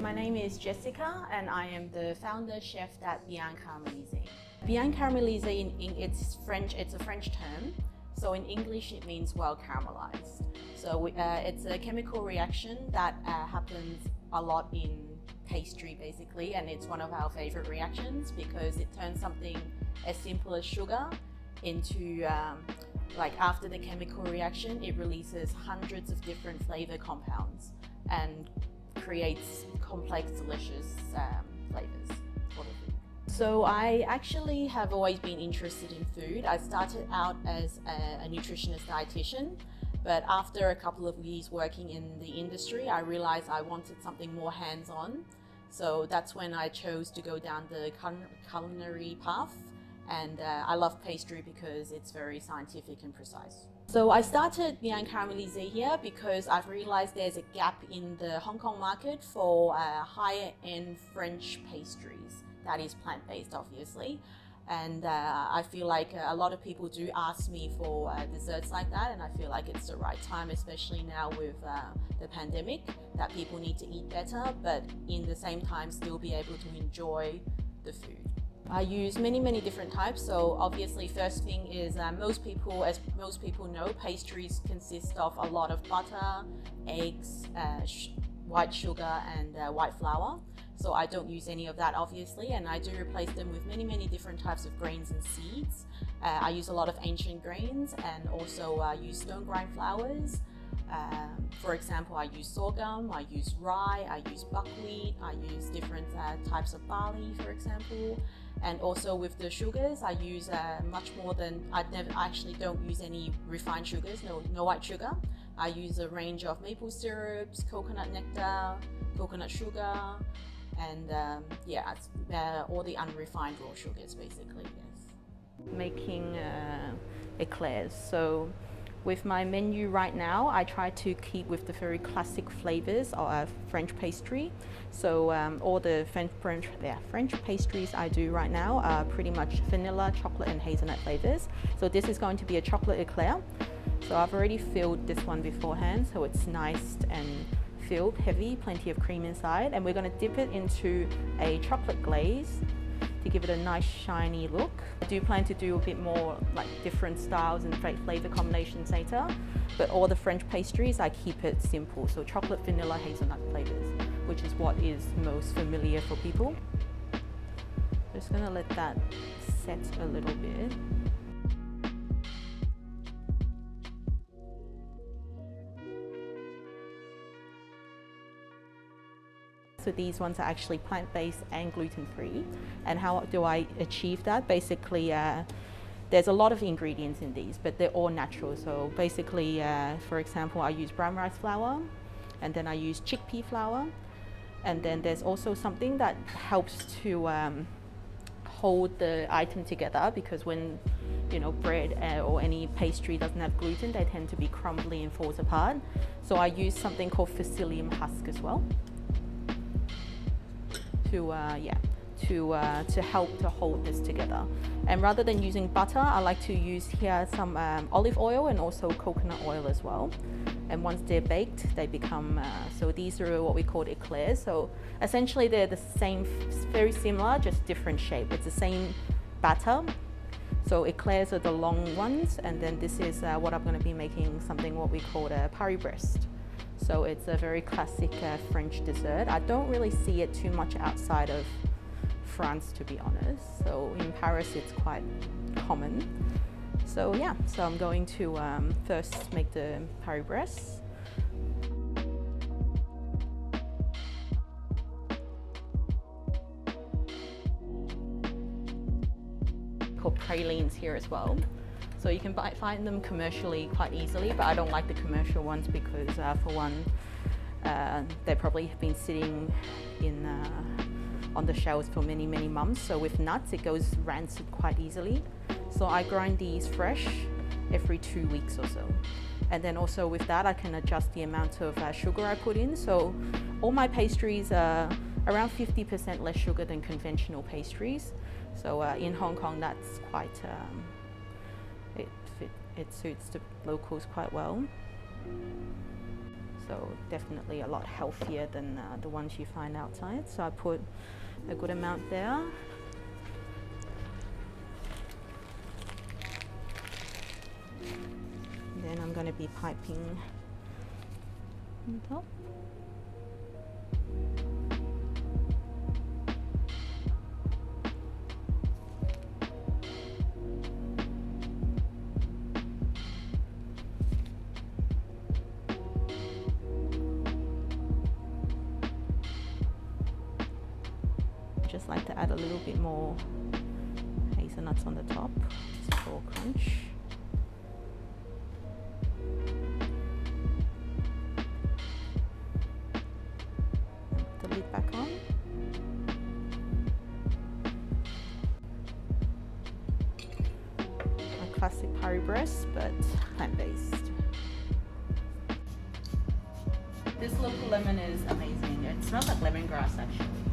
my name is Jessica and I am the founder chef at Bien Caramélisé. Bien Caramélisé, it's a French term. So in English it means well caramelized. So it's a chemical reaction that happens a lot in pastry basically, and it's one of our favorite reactions because it turns something as simple as sugar into after the chemical reaction it releases hundreds of different flavor compounds and creates complex delicious flavors for the food. So I actually have always been interested in food. I started out as a nutritionist dietitian, but after a couple of years working in the industry I realized I wanted something more hands-on. So that's when I chose to go down the culinary path, and I love pastry because it's very scientific and precise. So I started Bien Caramélisé here because I've realized there's a gap in the Hong Kong market for higher end French pastries that is plant-based obviously. And I feel like a lot of people do ask me for desserts like that, and I feel like it's the right time, especially now with the pandemic, that people need to eat better, but in the same time still be able to enjoy the food. I use many different types. So obviously first thing is as most people know, pastries consist of a lot of butter, eggs, white sugar and white flour. So I don't use any of that obviously, and I do replace them with many different types of grains and seeds. I use a lot of ancient grains and also use stone grind flours. For example, I use sorghum, I use rye, I use buckwheat, I use different types of barley, for example. And also with the sugars, I use much more than, I actually don't use any refined sugars, no white sugar. I use a range of maple syrups, coconut nectar, coconut sugar, and all the unrefined raw sugars basically, yes. Making eclairs. So with my menu right now, I try to keep with the very classic flavors of French pastry. So all the French pastries I do right now are pretty much vanilla, chocolate and hazelnut flavors. So this is going to be a chocolate eclair. So I've already filled this one beforehand, so it's nice and filled, heavy, plenty of cream inside, and we're going to dip it into a chocolate glaze to give it a nice shiny look. I do plan to do a bit more like different styles and flavor combinations later, but all the French pastries I keep it simple, so chocolate, vanilla, hazelnut flavors, which is what is most familiar for people. Just going to let that set a little bit. So these ones are actually plant-based and gluten-free. And how do I achieve that? Basically, there's a lot of ingredients in these, but they're all natural. So basically, for example, I use brown rice flour, and then I use chickpea flour. And then there's also something that helps to hold the item together, because when bread or any pastry doesn't have gluten, they tend to be crumbly and falls apart. So I use something called psyllium husk as well, to help to hold this together. And rather than using butter, I like to use here some olive oil and also coconut oil as well. And once they're baked, they become, so these are what we call eclairs. So essentially they're the same, very similar, just different shape. It's the same batter. So eclairs are the long ones, and then this is what I'm going to be making, something what we call a Paris-Brest. So it's a very classic French dessert. I don't really see it too much outside of France, to be honest. So in Paris it's quite common. So yeah, so I'm going to first make the Paris-Brest. Called pralines here as well. So you can find them commercially quite easily, but I don't like the commercial ones because for one, they probably have been sitting on the shelves for many months. So with nuts, it goes rancid quite easily. So I grind these fresh every 2 weeks or so. And then also with that, I can adjust the amount of sugar I put in. So all my pastries are around 50% less sugar than conventional pastries. So in Hong Kong, that's quite, it suits the locals quite well. So definitely a lot healthier than the ones you find outside. So I put a good amount there. Then I'm going to be piping on top. Just like to add a little bit more hazelnuts on the top, just for crunch. Put the lid back on. A classic Paris-Brest, but plant-based. This local lemon is amazing. It smells like lemongrass actually.